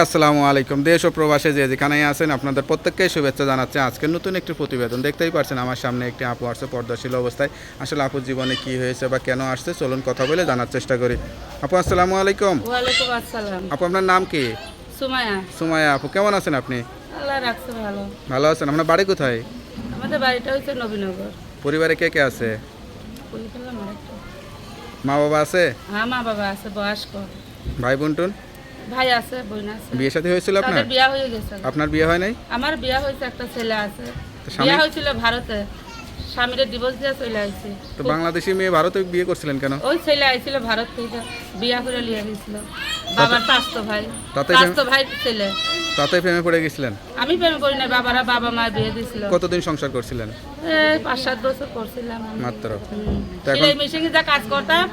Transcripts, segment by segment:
আসসালামু আলাইকুম। দেশ ও প্রবাসে যে যেখানেই আছেন আপনাদের প্রত্যেককে শুভেচ্ছা জানাচ্ছি। আজকের নতুন একটি প্রতিবেদন দেখতেই পারছেন আমার সামনে একটি আপু আসছে পর্দাশীল অবস্থায়। আসলে আপুর জীবনে কি হয়েছে বা কেন আসছে চলুন কথা বলে জানার চেষ্টা করি। আপু আসসালামু আলাইকুম। ওয়ালাইকুম আসসালাম। আপু আপনার নাম কি? সুমায়া। সুমাইয়া আপু, কেমন আছেন আপনি? আল্লাহ রাখছে ভালো। ভালো আছেন? আপনার বাড়ি কোথায়? আমাদের বাড়িটা হচ্ছে নবীনগর। পরিবারে কে কে আছে? বলে ফেললাম আরেকটা। মা বাবা আছে? হ্যাঁ, মা বাবা আছে, বয়স্ক। ভাই বোন টুন? ভাই আছে, বোন আছে। বিয়ে শাদী হয়েছিল আপনার? তাদের বিয়ে হয়ে গেছে। আপনার বিয়ে হয় নাই? আমার বিয়ে হয়েছে, একটা ছেলে আছে। তো স্বামী? বিয়ে হয়েছিল ভারতে, স্বামীর ডিভোর্স দিয়ে চলে আসছে। তো বাংলাদেশি মেয়ে ভারতে বিয়ে করছিলেন কেন? ওই ছেলে আইছিল ভারত থেকে, বিয়ে করে নিয়ে গেছিল। বাবার চাচতো ভাই, তাতে চাচতো ভাই ছেলে। তাতে প্রেমে পড়ে গেছিলেন? আমি প্রেম করি না, বাবা মা বিয়ে দিছিল। কতদিন সংসার করছিলেন? এই 5-7 বছর করছিলাম আমি। মাত্র। তো এখন সেলাই মেশিনে যা কাজ করতাম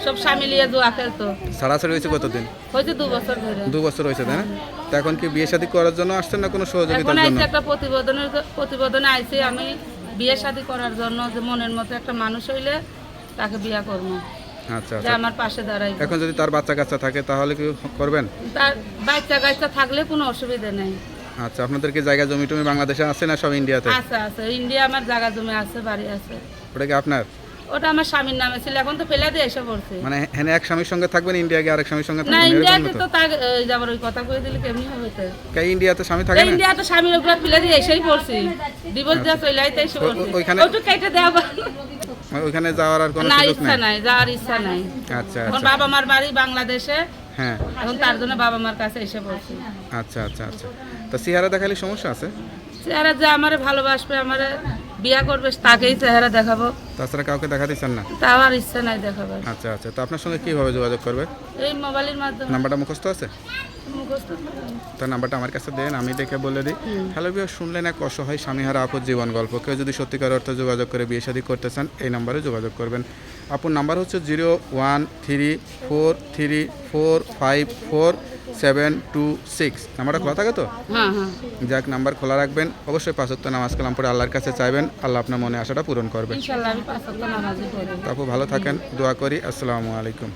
সব স্বামী লিয়ে জুয়া খেলতো। ছাড়াছাড়ি হয়েছে কতদিন? হয়েছে 2 বছর ধরে। 2 বছর হয়েছে তাই না? তো এখন কি বিয়ে শাদী করার জন্য আসছেন না কোনো এখন সহযোগিতার জন্য? আইসি একটা প্রতিবেদনে আইছি আমি বিয়ে শাদী করার জন্য, যে মনের মতো একটা মানুষ হইলে তাকে বিয়ে করবো, আচ্ছা যে আচ্ছা। আমার পাশে দাঁড়াইবে। এখন যদি তার বাচ্চা কাচ্চা থাকে তাহলে কি করবেন? তার বাচ্চা কাচ্চা থাকলে কোনো অসুবিধা নেই। আচ্ছা, আপনাদের কি জায়গা জমি টমি বাংলাদেশে আছে না সব ইন্ডিয়াতে? আছে, ইন্ডিয়া আমার জায়গা জমি আছে, বাড়ি আছে। ওটা কি আপনার? ওটা আমার স্বামীর নামে ছিল, এখন তো ফেলে দিয়ে এসে পড়ছে। মানে হ্যাঁ এক স্বামীর সঙ্গে থাকবেন, ইন্ডিয়া গিয়ে আরেক স্বামীর সঙ্গে না, থাকবেন, এরকম ইন্ডিয়াতে না তো তো? যাবার ওই কথা কয়ে দিলে কেমনি হবে? তো ইন্ডিয়াতে স্বামী থাকে না? ইন্ডিয়াতে স্বামীর উপরে ফেলে দিয়ে এসেই পড়ছি, ডিভোর্স দিয়ে চলে আইতে এসে পড়ছি। ওইখানে ওটু কেটে দেওয়া ওইখানে যাওয়ার আর কোনো না, সুযোগ ইচ্ছা নাই? নাই, যাওয়ার ইচ্ছা নাই। আচ্ছা এখন আচ্ছা। বাবা মার বাড়ি বাংলাদেশে, হ্যাঁ। এখন তার জন্য বাবা মার কাছে এসে পড়ছি। আচ্ছা আচ্ছা আচ্ছা। তো চেহারা দেখালে সমস্যা আছে? চেহারা যে আমারে ভালোবাসবে, আমারে বিয়া করবে, তাকেই চেহারা দেখাবো, তাছাড়া কাউকে দেখাতে চান না? তাও আর ইচ্ছা নাই দেখাবার। আচ্ছা আচ্ছা। তো আপনার সঙ্গে কিভাবে যোগাযোগ করবে? এই মোবাইলের মাধ্যমে। নাম্বারটা মুখস্থ আছে? মুখস্থ। তো নাম্বারটা আমার কাছে দেন, আমি দেখে বলে দিই। হ্যালো বিয়ার, শুনলেন এক অসহায় স্বামীহারা আপুর জীবন গল্প। কেউ যদি সত্যিকার অর্থে যোগাযোগ করে বিয়ে শাদী করতে চান এই নাম্বারে যোগাযোগ করবেন। আপুর নাম্বার হচ্ছে 01343454726। নাম্বারটা খোলা থাকে তো? হ্যাঁ। যাক, নাম্বার খোলা রাখবেন। অবশ্যই 5 ওয়াক্ত নামাজ কালাম পড়ে আল্লাহর কাছে চাইবেন, আল্লাহ আপনার মনে আশাটা পূরণ করবেন। ইনশাল্লাহ আমি 5 ওয়াক্ত নামাজই পড়ি। আপু ভালো থাকেন, দোয়া করি। আসসালামু আলাইকুম।